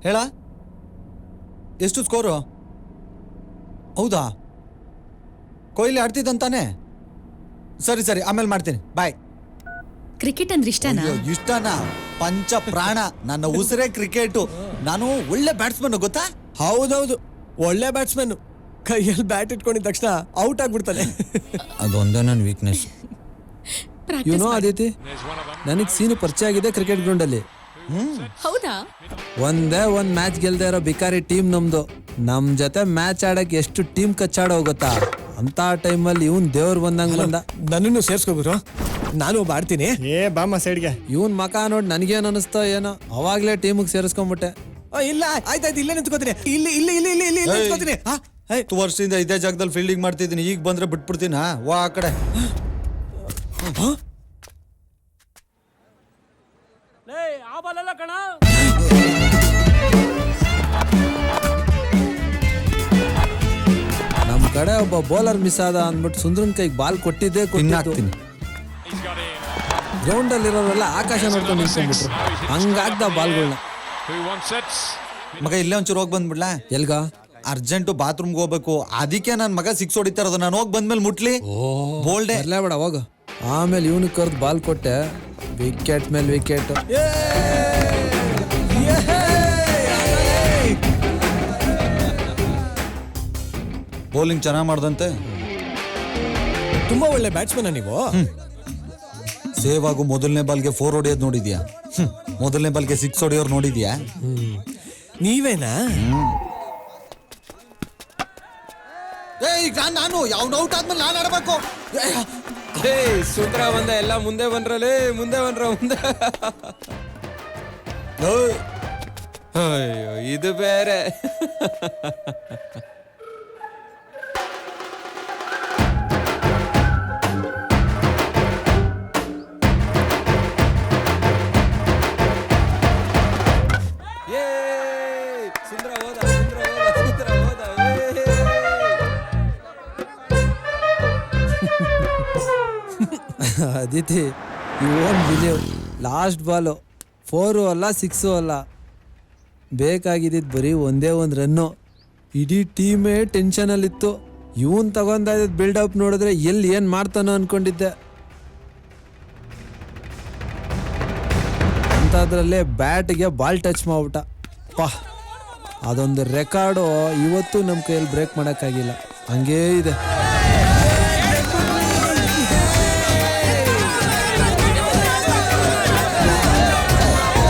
ಹೇಳ, ಎಷ್ಟು ಸ್ಕೋರು? ಹೌದಾ, ಕೊಹ್ಲಿ ಆಡ್ತಿದ್ದಂತಾನೆ? ಸರಿ ಸರಿ, ಆಮೇಲೆ ಮಾಡ್ತೀನಿ, ಬಾಯ್. ಕ್ರಿಕೆಟ್ ಅಂದ್ರೆ ಇಷ್ಟನಾ? ಇಷ್ಟನಾ? ಪಂಚ ಪ್ರಾಣ, ನನ್ನ ಉಸಿರೇ ಕ್ರಿಕೆಟು. ನಾನು ಒಳ್ಳೆ ಬ್ಯಾಟ್ಸ್ಮನ್, ಗೊತ್ತಾ? ಹೌದೌದು, ಒಳ್ಳೆ ಬ್ಯಾಟ್ಸ್ಮನ್. ಕೈಯಲ್ಲಿ ಬ್ಯಾಟ್ ಇಟ್ಕೊಂಡಿದ ತಕ್ಷಣ ಔಟ್ ಆಗ್ಬಿಡ್ತಾನೆ. ಅದೊಂದೇ ನನ್ನ ವೀಕ್ನೆಸ್. ಯುನೋ ಆದಿತಿ, ನನಗೆ ಸೀನು ಪರಿಚಯ ಆಗಿದೆ ಕ್ರಿಕೆಟ್ ಗ್ರೌಂಡ್ ಅಲ್ಲಿ. ಹೌದಾ? ಒಂದೇ ಒಂದ್ ಮ್ಯಾಚ್ ಗೆಲ್ದೇ ಇರೋ ಬಿಕಾರಿ ಟೀಮ್ ನಮ್ದು. ನಮ್ ಜೊತೆ ಮ್ಯಾಚ್ ಆಡಕ್ ಎಷ್ಟು ಟೀಮ್ ಕಚ್ಚಾಡೋ ಗೊತ್ತಾ? ಅಂತ ಟೈಮಲ್ಲಿ ಇವನ್ ದೇವ್ರು ಬಂದಂಗ ಬಂದ. ನನ್ನನ್ನು ಸೇರ್ಸ್ಕೊಬಿರು, ನಾನು ಒಬ್ಬ ಆಡ್ತೀನಿ. ಬಾಮ ಸೈಡ್ಗೆ. ಇವನ್ ಮಕ ನೋಡಿ ನನಗೇನು ಅನಿಸ್ತಾ ಏನೋ, ಅವಾಗ್ಲೇ ಟೀಮಿಗೆ ಸೇರಿಸ್ಕೊಂಡ್ಬಿಟ್ಟೆ. ಇಲ್ಲ, ಆಯ್ತಾಯ್ತು, ಇಲ್ಲೇ ನಿಂತ್ಕೋತೀನಿ. ಇಲ್ಲಿ ನಿಂತ್ಕೋತೀನಿ. ವರ್ಷದಿಂದ ಇದೇ ಜಾಗದಲ್ಲಿ ಫೀಲ್ಡಿಂಗ್ ಮಾಡ್ತಿದ್ದೀನಿ, ಈಗ ಬಂದ್ರೆ ಬಿಟ್ಬಿಡ್ತೀನಿ. ವಾ ಆ ಕಡೆ. ನಮ್ ಕಡೆ ಒಬ್ಬ ಬೌಲರ್ ಮಿಸ್ ಆದ ಅಂದ್ಬಿಟ್ಟು ಸುಂದ್ರನ್ ಕೈಗೆ ಬಾಲ್ ಕೊಟ್ಟಿದ್ದೆ ಕೊಟ್ಟಿದ್ದೀನಿ. ಗ್ರೌಂಡ್ ಅಲ್ಲಿ ಇರೋರೆಲ್ಲ ಆಕಾಶ ನೋಡ್ಕೊಂಡು ನಿಲ್ಸ್ಕೊಂಡ್ಬಿಟ್ರು, ಹಂಗಾಗ್ದ ಬಾಲ್ಗಳನ್ನ. ಮಗ ಇಲ್ಲೇ ಒಂಚೂರು ಹೋಗಿ ಬಂದ್ಬಿಡ್ಲಾ? ಎಲ್ಗ? ಅರ್ಜೆಂಟು ಬಾತ್ರೂಮ್ಗೆ ಹೋಗ್ಬೇಕು, ಅದಕ್ಕೆ ನನ್ನ ಮಗ 6 ಹೊಡಿತಾ ಇರೋದು. ನಾನು ಹೋಗಿ ಬಂದ್ಮೇಲೆ ಮುಟ್ಲಿ ಬೋಲ್ಡೆ. ಇರ್ಲೇ ಬೇಡ, ಹೋಗು. ಆಮೇಲೆ ಇವನು ಕರ್ದು ಬಾಲ್ ಕೊಟ್ಟೆ, ವಿಕೆಟ್ ಮೇಲೆ ವಿಕೆಟ್. ಬೌಲಿಂಗ್ ಚೆನ್ನಾಗಿ ಮಾಡ್ದಂತೆ. ತುಂಬಾ ಒಳ್ಳೆ ಬ್ಯಾಟ್ಸ್ಮನ್ ನೀವು. ಸೇವ್ ಆಗು ಮೊದಲನೇ ಬಾಲ್ಗೆ 4 ಹೊಡೆಯೋದು ನೋಡಿದ್ಯಾ? ಮೊದಲನೇ ಬಾಲ್ಗೆ 6 ಹೊಡೆಯೋರು ನೋಡಿದ್ಯಾ? ನೀವೇನಾ? ಈಗ ನಾನು ಯಾವ್ದು ಔಟ್ ಆದ್ಮೇಲೆ ನಾನು ಆಡ್ಬೇಕು. ಸೂತ್ರ ಬಂದ, ಎಲ್ಲ ಮುಂದೆ ಬಂದ್ರಲೇ, ಮುಂದೆ ಬಂದ್ರ ಮುಂದೆ. ಅಯ್ಯೋ, ಇದು ಬೇರೆ. Aditi, you won't believe, last ball 4 ಅಲ್ಲ 6 ಅಲ್ಲ, ಬೇಕಾಗಿದ್ದಿದ್ದು ಬರೀ ಒಂದೇ ಒಂದು ರನ್ನು. ಇಡೀ ಟೀಮೇ ಟೆನ್ಷನಲ್ಲಿತ್ತು. ಇವನ್ ತಗೊಂಡ ಬಿಲ್ಡಪ್ ನೋಡಿದ್ರೆ ಎಲ್ಲಿ ಏನು ಮಾಡ್ತಾನೋ ಅನ್ಕೊಂಡಿದ್ದೆ. ಅಂಥದ್ರಲ್ಲೇ ಬ್ಯಾಟ್ಗೆ ಬಾಲ್ ಟಚ್ ಮಾಡ್ಬಿಟ್ಟ. ಪಾ, ಅದೊಂದು ರೆಕಾರ್ಡು ಇವತ್ತು ನಮ್ಮ ಕೈಯಲ್ಲಿ ಬ್ರೇಕ್ ಮಾಡೋಕ್ಕಾಗಿಲ್ಲ, ಹಂಗೇ ಇದೆ.